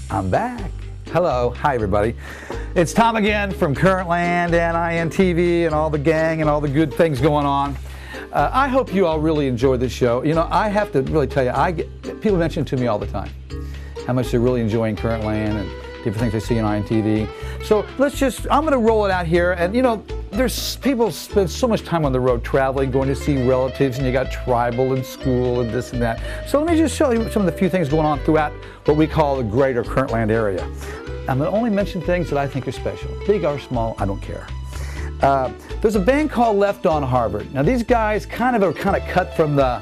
I'm back. Hello, hi everybody. It's Tom again from Current Land and INTV and all the gang and all the good things going on. I hope you all really enjoy this show. You know, I have to really tell you, people mention to me all the time how much they're really enjoying Current Land and different things they see on INTV. So I'm going to roll it out here. And you know, people spend so much time on the road traveling, going to see relatives, and you got tribal and school and this and that. So let me just show you some of the few things going on throughout what we call the greater Current Land area. I'm going to only mention things that I think are special. Big or small, I don't care. There's a band called Left on Harvard. Now these guys are kind of cut from the,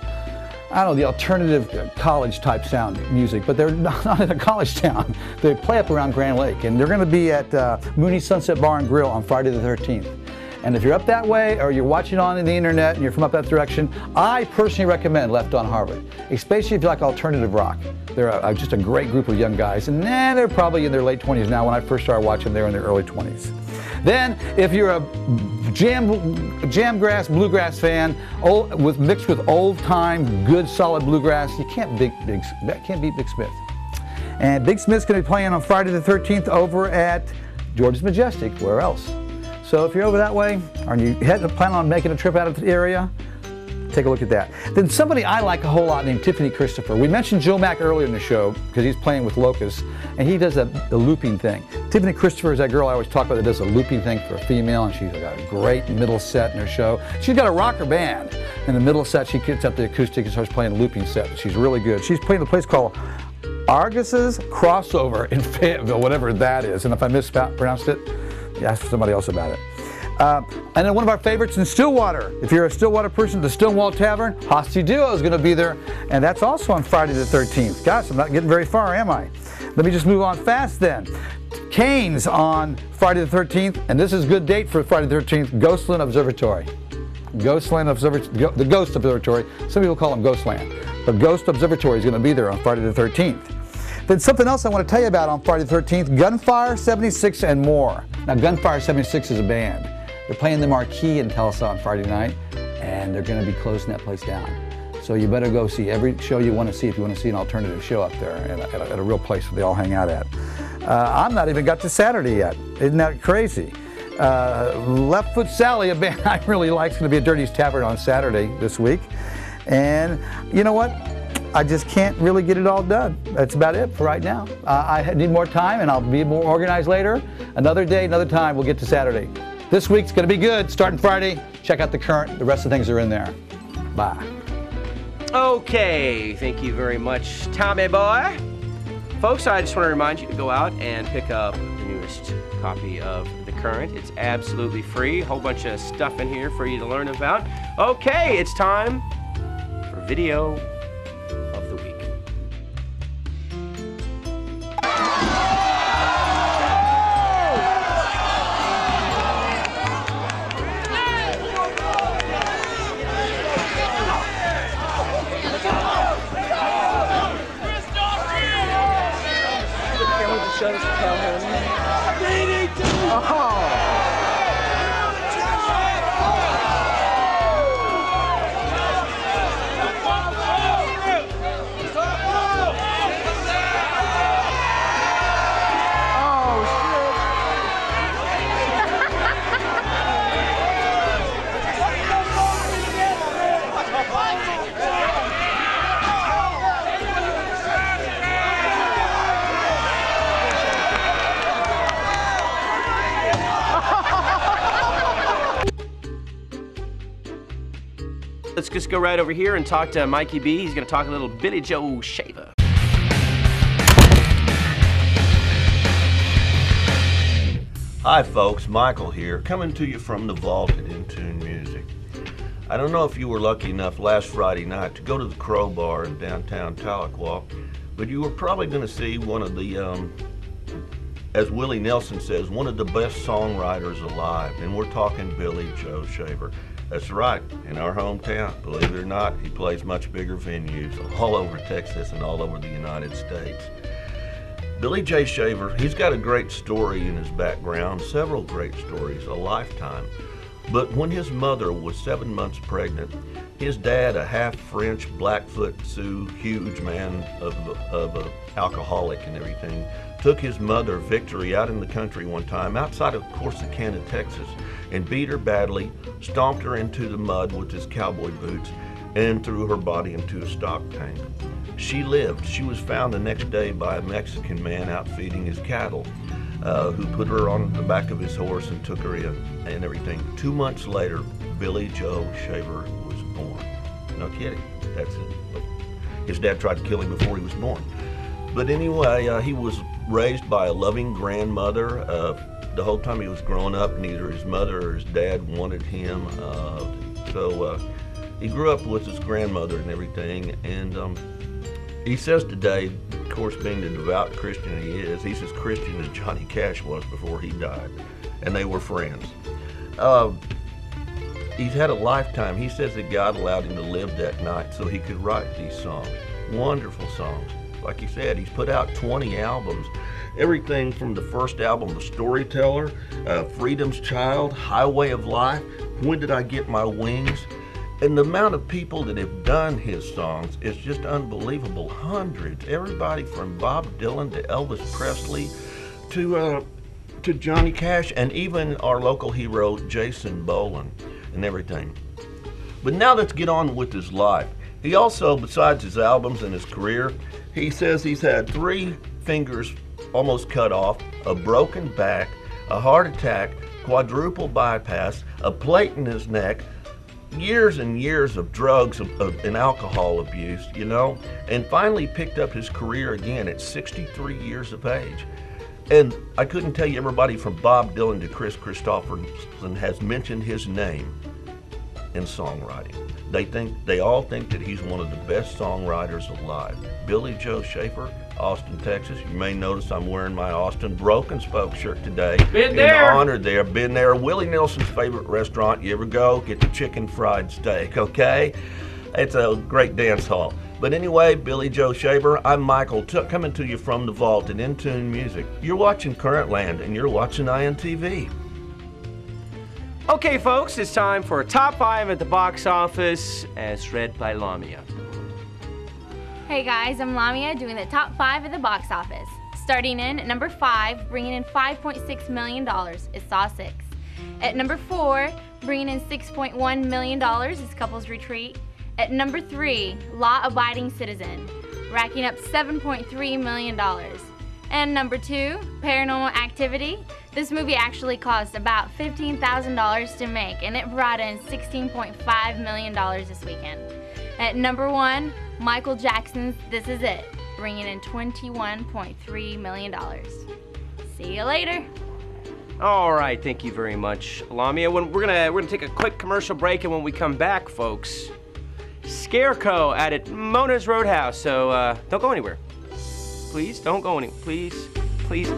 I don't know, the alternative college type sound music, but they're not in a college town. They play up around Grand Lake, and they're going to be at Mooney Sunset Bar and Grill on Friday the 13th. And if you're up that way, or you're watching on the internet and you're from up that direction, I personally recommend Left on Harvard, especially if you like alternative rock. They're just a great group of young guys, and they're probably in their late 20s now. When I first started watching, they were in their early 20s. Then, if you're a jamgrass, bluegrass fan, mixed with old-time, good, solid bluegrass, you can't beat Big Smith. And Big Smith's going to be playing on Friday the 13th over at George's Majestic. Where else? So if you're over that way, or you plan on making a trip out of the area, take a look at that. Then somebody I like a whole lot named Tiffany Christopher. We mentioned Joe Mack earlier in the show because he's playing with Locust, and he does the looping thing. Tiffany Christopher is that girl I always talk about that does a looping thing for a female, and she's got a great middle set in her show. She's got a rocker band. In the middle set, she gets up the acoustic and starts playing a looping set. She's really good. She's playing a place called Argus's Crossover in Fayetteville, whatever that is. And if I mispronounced it, ask somebody else about it. And then one of our favorites in Stillwater. If you're a Stillwater person, the Stonewall Tavern, Hostie Duo is going to be there, and that's also on Friday the 13th. Gosh, I'm not getting very far, am I? Let me just move on fast then. Cane's on Friday the 13th, and this is a good date for Friday the 13th, Ghostland Observatory. The Ghost Observatory. Some people call them Ghostland. But Ghost Observatory is going to be there on Friday the 13th. Then something else I want to tell you about on Friday the 13th, Gunfire 76 and more. Now Gunfire 76 is a band. They're playing the Marquee in Tulsa on Friday night, and they're going to be closing that place down. So you better go see every show you want to see if you want to see an alternative show up there at a real place where they all hang out at. I've not even got to Saturday yet. Isn't that crazy? Left Foot Sally, a band I really like, is going to be at Dirty's Tavern on Saturday this week. And you know what? I just can't really get it all done. That's about it for right now. I need more time, and I'll be more organized later. Another day, another time, we'll get to Saturday. This week's going to be good, starting Friday. Check out the Current. The rest of the things are in there. Bye. Okay, thank you very much, Tommy boy. Folks, I just want to remind you to go out and pick up the newest copy of The Current. It's absolutely free. A whole bunch of stuff in here for you to learn about. Okay, it's time for Video of the Week. Let's just go right over here and talk to Mikey B. He's going to talk a little Billy Joe Shaver. Hi folks, Michael here, coming to you from the vault at In Tune Music. I don't know if you were lucky enough last Friday night to go to the Crowbar in downtown Tahlequah, but you were probably going to see one of the, as Willie Nelson says, one of the best songwriters alive, and we're talking Billy Joe Shaver. That's right, in our hometown. Believe it or not, he plays much bigger venues all over Texas and all over the United States. Billy J. Shaver, he's got a great story in his background, several great stories, a lifetime. But when his mother was 7 months pregnant, his dad, a half-French, Blackfoot Sioux, huge man of a alcoholic and everything, took his mother, Victory, out in the country one time, outside of Corsicana, Texas, and beat her badly, stomped her into the mud with his cowboy boots, and threw her body into a stock tank. She lived. She was found the next day by a Mexican man out feeding his cattle, who put her on the back of his horse and took her in and everything. 2 months later, Billy Joe Shaver was born. No kidding. That's it. His dad tried to kill him before he was born. But anyway, he was raised by a loving grandmother. The whole time he was growing up, neither his mother or his dad wanted him. So he grew up with his grandmother and everything. And he says today, of course, being the devout Christian he's as Christian as Johnny Cash was before he died. And they were friends. He's had a lifetime. He says that God allowed him to live that night so he could write these songs. Wonderful songs. Like he said, he's put out 20 albums. Everything from the first album, The Storyteller, Freedom's Child, Highway of Life, When Did I Get My Wings? And the amount of people that have done his songs is just unbelievable. Hundreds. Everybody from Bob Dylan to Elvis Presley to Johnny Cash, and even our local hero, Jason Boland, and everything. But now let's get on with his life. He also, besides his albums and his career, he says he's had 3 fingers almost cut off, a broken back, a heart attack, quadruple bypass, a plate in his neck, years and years of drugs and alcohol abuse, you know, and finally picked up his career again at 63 years of age. And I couldn't tell you, everybody from Bob Dylan to Chris Christopherson has mentioned his name in songwriting. They all think that he's one of the best songwriters alive. Billy Joe Shaver, Austin, Texas. You may notice I'm wearing my Austin Broken Spoke shirt today. Been there. In honor there. Been there. Willie Nelson's favorite restaurant. You ever go? Get the chicken fried steak, okay? It's a great dance hall. But anyway, Billy Joe Shaver, I'm Michael, coming to you from the vault at In Tune Music. You're watching Currentland, and you're watching INTV. Okay, folks, it's time for Top 5 at the box office, as read by Lamia. Hey guys, I'm Lamia doing the top 5 at the box office. Starting in at number 5, bringing in $5.6 million is Saw 6. At number 4, bringing in $6.1 million is Couples Retreat. At number 3, Law Abiding Citizen, racking up $7.3 million. And number 2, Paranormal Activity. This movie actually cost about $15,000 to make, and it brought in $16.5 million this weekend. At number 1, Michael Jackson's This Is It, bringing in $21.3 million. See you later. All right, thank you very much, Lamia. We're gonna take a quick commercial break, and when we come back, folks, Scarecrow at Mona's Roadhouse. So don't go anywhere. Please don't go anywhere. Please.